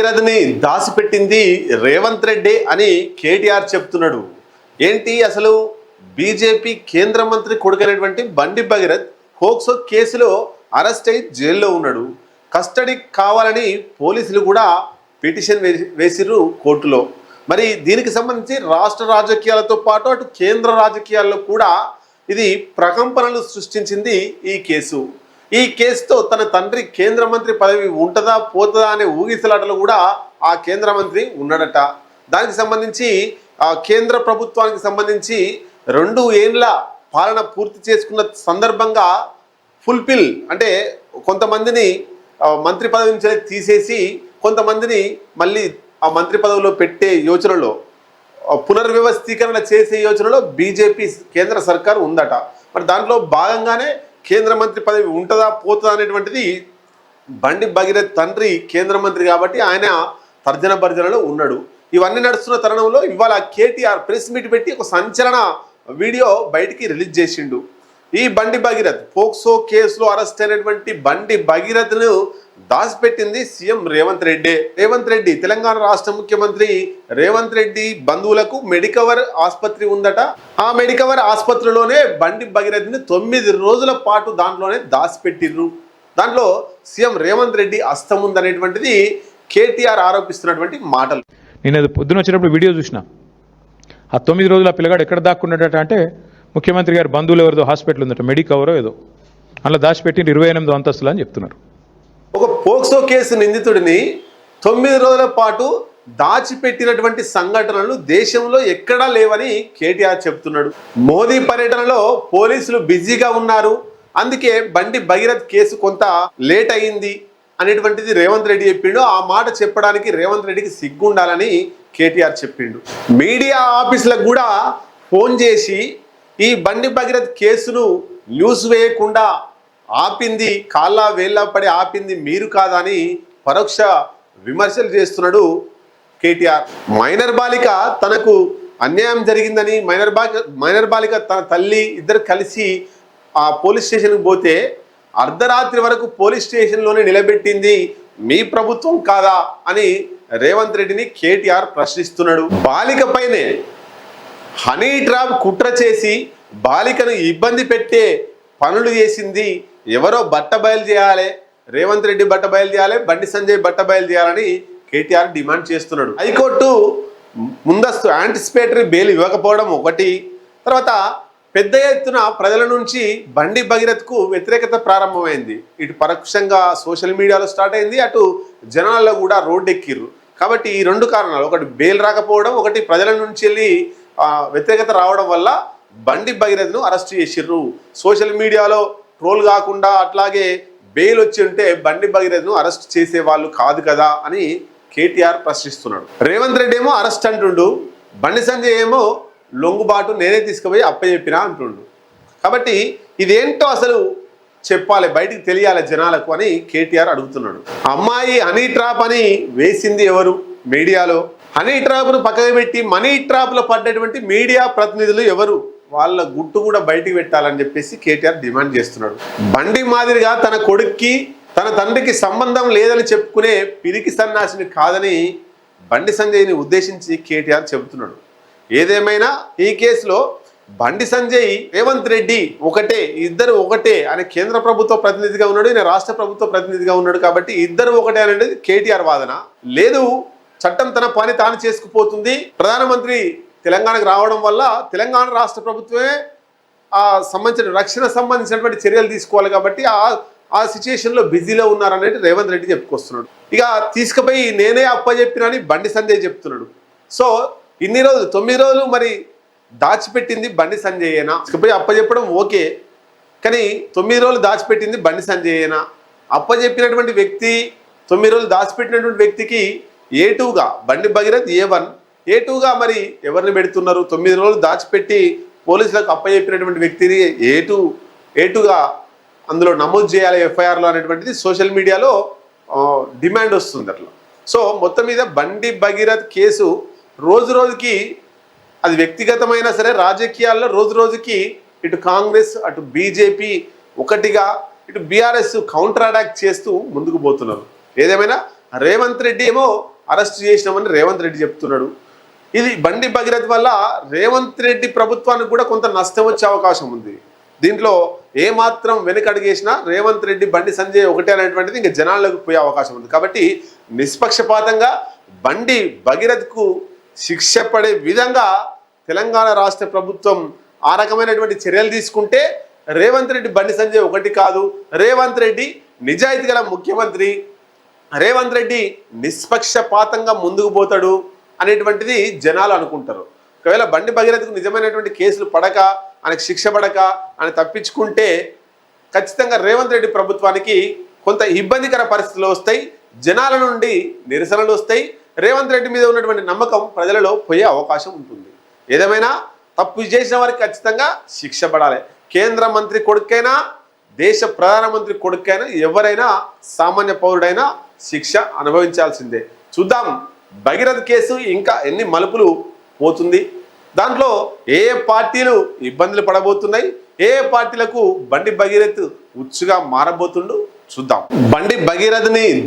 భగీరథని దాసిపెట్టింది రేవంత్ రెడ్డి అని కేటీఆర్ చెప్తున్నాడు. ఏంటి అసలు బీజేపీ కేంద్ర మంత్రి కొడుకైనటువంటి బండి భగీరథ్ పోక్సో కేసులో అరెస్ట్ అయి జైల్లో ఉన్నాడు. కస్టడీ కావాలని పోలీసులు కూడా పిటిషన్ వేసిర్రు కోర్టులో. మరి దీనికి సంబంధించి రాష్ట్ర రాజకీయాలతో పాటు అటు కేంద్ర రాజకీయాల్లో కూడా ఇది ప్రకంపనలు సృష్టించింది ఈ కేసు. ఈ కేసుతో తన తండ్రి కేంద్ర మంత్రి పదవి ఉంటుందా పోతుందా అనే ఊగిసలాటలు కూడా ఆ కేంద్ర మంత్రి ఉన్నాడట. దానికి సంబంధించి ఆ కేంద్ర ప్రభుత్వానికి సంబంధించి 2 ఏళ్ల పాలన పూర్తి చేసుకున్న సందర్భంగా ఫుల్ఫిల్ అంటే కొంతమందిని మంత్రి పదవి నుంచి తీసేసి కొంతమందిని మళ్ళీ ఆ మంత్రి పదవిలో పెట్టే యోచనలో పునర్వ్యవస్థీకరణ చేసే యోచనలో బీజేపీ కేంద్ర సర్కార్ ఉందట. మరి దాంట్లో భాగంగానే కేంద్ర మంత్రి పదవి ఉంటుందా పోతుందా అనేటువంటిది బండి భగీరథ్ తండ్రి కేంద్ర మంత్రి కాబట్టి ఆయన తర్జన భర్జనలో ఉన్నాడు. ఇవన్నీ నడుస్తున్న తరుణంలో ఇవాళ కేటీఆర్ ప్రెస్ మీట్ పెట్టి ఒక సంచలన వీడియో బయటికి రిలీజ్ చేసిండు. ఈ బండి భగీరథ్ పోక్సో కేసులో అరెస్ట్ అయినటువంటి బండి భగీరథ్ను దాచిపెట్టింది సీఎం రేవంత్ రెడ్డి. రేవంత్ రెడ్డి తెలంగాణ రాష్ట్ర ముఖ్యమంత్రి రేవంత్ రెడ్డి బంధువులకు మెడికవర్ ఆసుపత్రి ఉందట. ఆ మెడికవర్ ఆసుపత్రిలోనే బండి భగీరథ్ని 9 రోజుల పాటు దాంట్లోనే దాచిపెట్టిర్రు. దాంట్లో సీఎం రేవంత్ రెడ్డి హస్తం ఉందనేటువంటిది కేటీఆర్ ఆరోపిస్తున్నటువంటి మాటలు. నేను పొద్దున వచ్చినప్పుడు వీడియో చూసిన. ఆ 9 రోజుల పిల్లగాడు ఎక్కడ దాక్కున్నాడట అంటే ముఖ్యమంత్రి గారి బంధువులు ఎవరిదో హాస్పిటల్ ఉందట, మెడికవరో ఏదో, అలా దాచిపెట్టి 28 అంతస్తులు అని చెప్తున్నారు. ఒక పోక్సో కేసు నిందితుడిని 9 రోజుల పాటు దాచిపెట్టినటువంటి సంఘటనలు దేశంలో ఎక్కడా లేవని కేటీఆర్ చెప్తున్నాడు. మోదీ పర్యటనలో పోలీసులు బిజీగా ఉన్నారు, అందుకే బండి భగీరథ్ కేసు కొంత లేట్ అయింది అనేటువంటిది రేవంత్ రెడ్డి చెప్పిండు. ఆ మాట చెప్పడానికి రేవంత్ రెడ్డికి సిగ్గుండాలని కేటీఆర్ చెప్పిండు. మీడియా ఆఫీసులకు కూడా ఫోన్ చేసి ఈ బండి భగీరథ్ కేసును న్యూస్ వేయకుండా ఆపింది, కాళ్ళ వేళ్ళ పడి ఆపింది మీరు కాదని పరోక్ష విమర్శలు చేస్తున్నాడు కేటీఆర్. మైనర్ బాలిక తనకు అన్యాయం జరిగిందని మైనర్ బాలిక తన తల్లి ఇద్దరు కలిసి ఆ పోలీస్ స్టేషన్కి పోతే అర్ధరాత్రి వరకు పోలీస్ స్టేషన్లోనే నిలబెట్టింది మీ ప్రభుత్వం కాదా అని రేవంత్ రెడ్డిని కేటీఆర్ ప్రశ్నిస్తున్నాడు. బాలిక పైనే హనీ ట్రాప్ కుట్ర చేసి బాలికను ఇబ్బంది పెట్టే పనులు చేసింది ఎవరో బట్టబయలు చేయాలి, రేవంత్ రెడ్డి బట్టబయలు చేయాలి, బండి సంజయ్ బట్టబయలు చేయాలని కేటీఆర్ డిమాండ్ చేస్తున్నాడు. హైకోర్టు ముందస్తు యాంటిసిపేటరీ బెయిల్ ఇవ్వకపోవడం ఒకటి, తర్వాత పెద్ద ఎత్తున ప్రజల నుంచి బండి భగీరథ్కు వ్యతిరేకత ప్రారంభమైంది. ఇటు పరోక్షంగా సోషల్ మీడియాలో స్టార్ట్ అయింది, అటు జనాల్లో కూడా రోడ్డెక్కిర్రు. కాబట్టి ఈ 2 కారణాలు, ఒకటి బెయిల్ రాకపోవడం, ఒకటి ప్రజల నుంచి వెళ్ళి వ్యతిరేకత రావడం వల్ల బండి భగీరథ్ను అరెస్ట్ చేసిర్రు. సోషల్ మీడియాలో ట్రోల్ కాకుండా అట్లాగే బెయిల్ వచ్చి ఉంటే బండి భగీరథ్ను అరెస్ట్ చేసే వాళ్ళు కాదు కదా అని కేటీఆర్ ప్రశ్నిస్తున్నాడు. రేవంత్ రెడ్డి ఏమో అరెస్ట్ అంటుండు, బండి సంజయ్ ఏమో లొంగుబాటు నేనే తీసుకుపోయి అప్పచెప్పినా అంటుండు. కాబట్టి ఇదేంటో అసలు చెప్పాలి, బయటికి తెలియాలి జనాలకు అని కేటీఆర్ అడుగుతున్నాడు. అమ్మాయి హనీ ట్రాప్ అని వేసింది ఎవరు మీడియాలో? హనీ ట్రాప్ను పక్కకు పెట్టి మనీ ట్రాప్లో పడ్డటువంటి మీడియా ప్రతినిధులు ఎవరు? వాళ్ళ గుట్టు కూడా బయటికి పెట్టాలని చెప్పేసి కేటీఆర్ డిమాండ్ చేస్తున్నాడు. బండి మాదిరిగా తన కొడుక్కి తన తండ్రికి సంబంధం లేదని చెప్పుకునే పిరికి సన్నాసిని కాదని బండి సంజయ్ని ఉద్దేశించి కేటీఆర్ చెబుతున్నాడు. ఏదేమైనా ఈ కేసులో బండి సంజయ్ రేవంత్ రెడ్డి ఒకటే, ఇద్దరు ఒకటే అని కేంద్ర ప్రభుత్వ ప్రతినిధిగా ఉన్నాడు, ఈయన రాష్ట్ర ప్రభుత్వ ప్రతినిధిగా ఉన్నాడు. కాబట్టి ఇద్దరు ఒకటే అనేది కేటీఆర్ వాదన. లేదు, చట్టం తన పని తాను చేసుకుపోతుంది, ప్రధానమంత్రి తెలంగాణకు రావడం వల్ల తెలంగాణ రాష్ట్ర ప్రభుత్వమే ఆ సంబంధించిన రక్షణ సంబంధించినటువంటి చర్యలు తీసుకోవాలి కాబట్టి ఆ సిచ్యుయేషన్లో బిజీలో ఉన్నారనేది రేవంత్ రెడ్డి చెప్పుకొస్తున్నాడు. ఇక తీసుకుపోయి నేనే అప్పచెప్పినని బండి సంజయ్ చెప్తున్నాడు. సో ఇన్ని రోజులు 9 రోజులు మరి దాచిపెట్టింది బండి సంజయ్యేనా? తీసుకుపోయి అప్పచెప్పడం ఓకే, కానీ 9 రోజులు దాచిపెట్టింది బండి సంజయ్యేనా? అప్పచెప్పినటువంటి వ్యక్తి 9 రోజులు దాచిపెట్టినటువంటి వ్యక్తికి A2గా బండి భగీరథ్ A1, A2గా మరి ఎవరిని పెడుతున్నారు? 9 రోజులు దాచిపెట్టి పోలీసులకు అప్పచెప్పినటువంటి వ్యక్తిని A2గా అందులో నమోదు చేయాలి FIRలో అనేటువంటిది సోషల్ మీడియాలో డిమాండ్ వస్తుంది అట్లా. సో మొత్తం మీద బండి భగీరథ్ కేసు రోజు రోజుకి, అది వ్యక్తిగతమైనా సరే రాజకీయాల్లో రోజు రోజుకి ఇటు కాంగ్రెస్ అటు బీజేపీ ఒకటిగా, ఇటు బీఆర్ఎస్ కౌంటర్ అటాక్ చేస్తూ ముందుకు పోతున్నారు. ఏదేమైనా రేవంత్ రెడ్డి ఏమో అరెస్ట్ చేసినామని రేవంత్ రెడ్డి చెప్తున్నాడు. ఇది బండి భగీరథ్ వల్ల రేవంత్ రెడ్డి ప్రభుత్వానికి కూడా కొంత నష్టం వచ్చే అవకాశం ఉంది. దీంట్లో ఏమాత్రం వెనుకడుగేసినా రేవంత్ రెడ్డి బండి సంజయ్ ఒకటే అనేటువంటిది ఇంకా జనాల్లోకి పోయే అవకాశం ఉంది. కాబట్టి నిష్పక్షపాతంగా బండి భగీరథ్కు శిక్ష పడే విధంగా తెలంగాణ రాష్ట్ర ప్రభుత్వం ఆ రకమైనటువంటి చర్యలు తీసుకుంటే రేవంత్ రెడ్డి బండి సంజయ్ ఒకటి కాదు, రేవంత్ రెడ్డి నిజాయితీ గల ముఖ్యమంత్రి, రేవంత్ రెడ్డి నిష్పక్షపాతంగా ముందుకు పోతాడు అనేటువంటిది జనాలు అనుకుంటారు. ఒకవేళ బండి భగీరథకు నిజమైనటువంటి కేసులు పడక, ఆయనకు శిక్ష పడక ఆయన తప్పించుకుంటే ఖచ్చితంగా రేవంత్ రెడ్డి ప్రభుత్వానికి కొంత ఇబ్బందికర పరిస్థితులు వస్తాయి, జనాల నుండి నిరసనలు వస్తాయి, రేవంత్ రెడ్డి మీద ఉన్నటువంటి నమ్మకం ప్రజలలో పోయే అవకాశం ఉంటుంది. ఏదేమైనా తప్పు చేసిన వారికి ఖచ్చితంగా శిక్ష పడాలి. కేంద్ర మంత్రి కొడుకైనా, దేశ ప్రధానమంత్రి కొడుకైనా, ఎవరైనా సామాన్య పౌరుడైనా శిక్ష అనుభవించాల్సిందే. చూద్దాం భగీరథ్ కేసు ఇంకా ఎన్ని మలుపులు పోతుంది, దాంట్లో ఏ పార్టీలు ఇబ్బందులు పడబోతున్నాయి, ఏ పార్టీలకు బండి భగీరథ్ ఉచ్చుగా మారబోతుండు చూద్దాం. బండి భగీరథ్ని